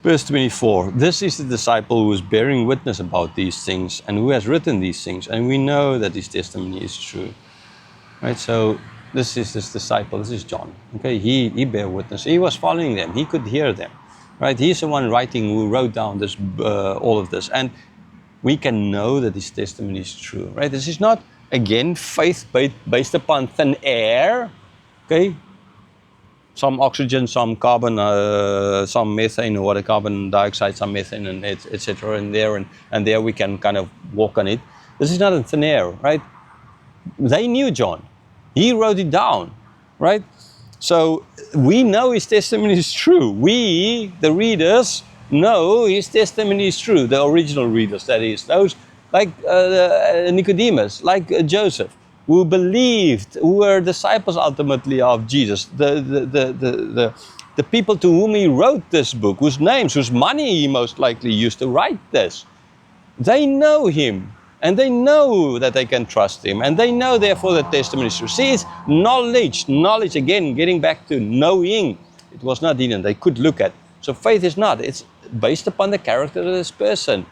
Verse 24, this is the disciple who is bearing witness about these things and who has written these things, and we know that his testimony is true. Right, so this is this disciple, this is John. Okay, he bear witness. He was following them. He could hear them. Right, he's the one writing, who wrote down this, all of this, and we can know that his testimony is true. Right, this is not again faith based upon thin air. Okay, some oxygen, some carbon, some methane, or what, carbon dioxide, some methane, and etc. And there we can kind of walk on it. This is not in thin air, right? They knew John. He wrote it down, right? So we know his testimony is true. We, the readers, know his testimony is true. The original readers, that is, those like Nicodemus, like Joseph, who believed, who were disciples ultimately of Jesus. The people to whom he wrote this book, whose names, whose money he most likely used to write this, they know him. And they know that they can trust him. And they know, therefore, that testimony is true. See, it's knowledge. Knowledge, again, getting back to knowing. It was not hidden. They could look at. So faith is not. It's based upon the character of this person.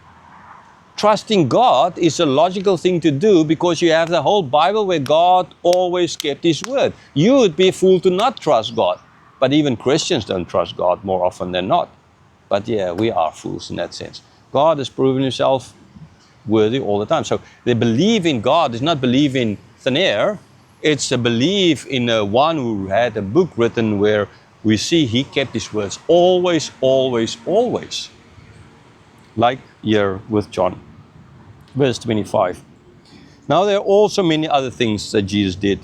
Trusting God is a logical thing to do because you have the whole Bible where God always kept his word. You would be a fool to not trust God. But even Christians don't trust God more often than not. But yeah, we are fools in that sense. God has proven himself worthy all the time. So the belief in God is not belief in thin air. It's a belief in one who had a book written where we see he kept his words always, always, always. Like here with John. Verse 25. Now there are also many other things that Jesus did.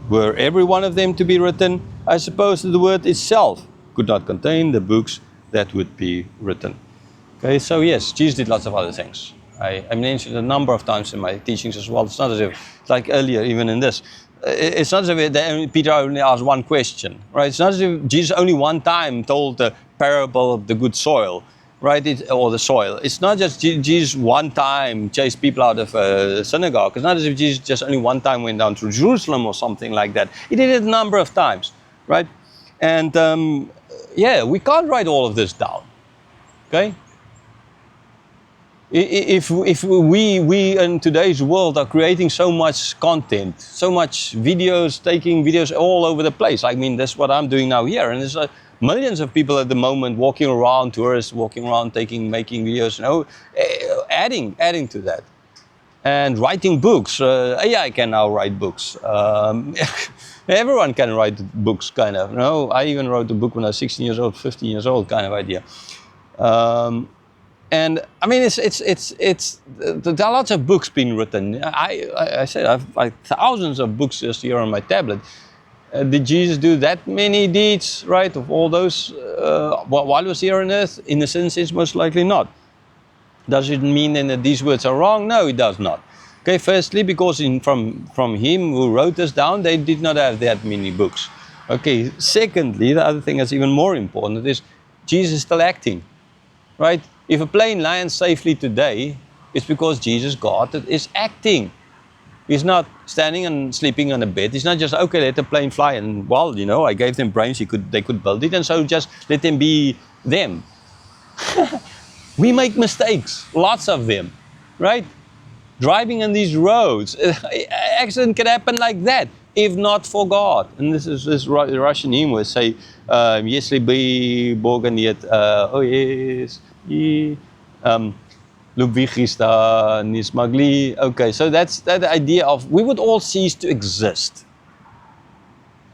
Were every one of them to be written, I suppose that the word itself could not contain the books that would be written. Okay, so yes, Jesus did lots of other things. I mentioned a number of times in my teachings as well. It's not as if, like earlier, even in this, it's not as if Peter only asked one question, right? It's not as if Jesus only one time told the parable of the good soil, right? Or the soil. It's not just Jesus one time chased people out of a synagogue. It's not as if Jesus just only one time went down to Jerusalem or something like that. He did it a number of times, right? And yeah, we can't write all of this down, okay? If we in today's world are creating so much content, so much videos, taking videos all over the place. I mean, that's what I'm doing now here. And there's millions of people at the moment walking around, tourists walking around, making videos, you know, adding to that. And writing books. AI can now write books. Everyone can write books, kind of. You know, I even wrote a book when I was 16 years old, 15 years old, kind of idea. And I mean, there are lots of books being written. I said I've thousands of books just here on my tablet. Did Jesus do that many deeds, right? Of all those while he was here on earth? In a sense, it's most likely not. Does it mean then that these words are wrong? No, it does not. Okay, firstly, because from him who wrote this down, they did not have that many books. Okay, secondly, the other thing that's even more important is Jesus is still acting, right? If a plane lands safely today, it's because Jesus, God, is acting. He's not standing and sleeping on a bed. He's not just, okay, let the plane fly and, well, you know, I gave them brains, they could build it, and so just let them be them. We make mistakes, lots of them, right? Driving on these roads, accident can happen like that, if not for God. And this Russian hymn will say, "Если бы Бога нет, oh yes, любви Христа не смогли." Okay, so that's that idea of we would all cease to exist.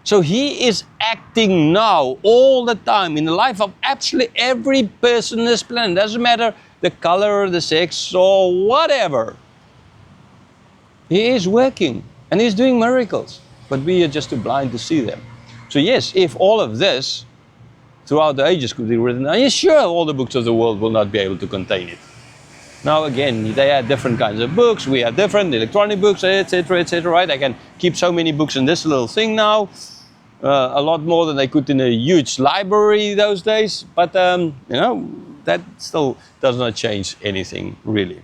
So he is acting now, all the time, in the life of absolutely every person on this planet. Doesn't matter the color, the sex, or whatever. He is working, and he's doing miracles, but we are just too blind to see them. So yes, if all of this throughout the ages could be written, are you sure all the books of the world will not be able to contain it? Now again, they had different kinds of books, we have different electronic books, etc., right? I can keep so many books in this little thing now, a lot more than they could in a huge library those days, but you know, that still does not change anything, really.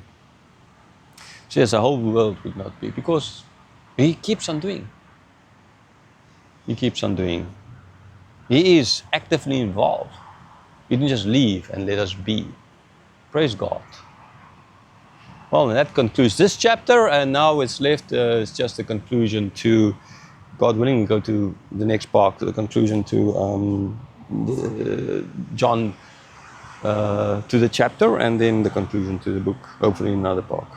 So yes, the whole world would not be, because he keeps on doing. He keeps on doing. He is actively involved. He didn't just leave and let us be. Praise God. Well, and that concludes this chapter, and now it's left it's just a conclusion to, God willing, we go to the next part, the conclusion to John, to the chapter, and then the conclusion to the book, hopefully in another part.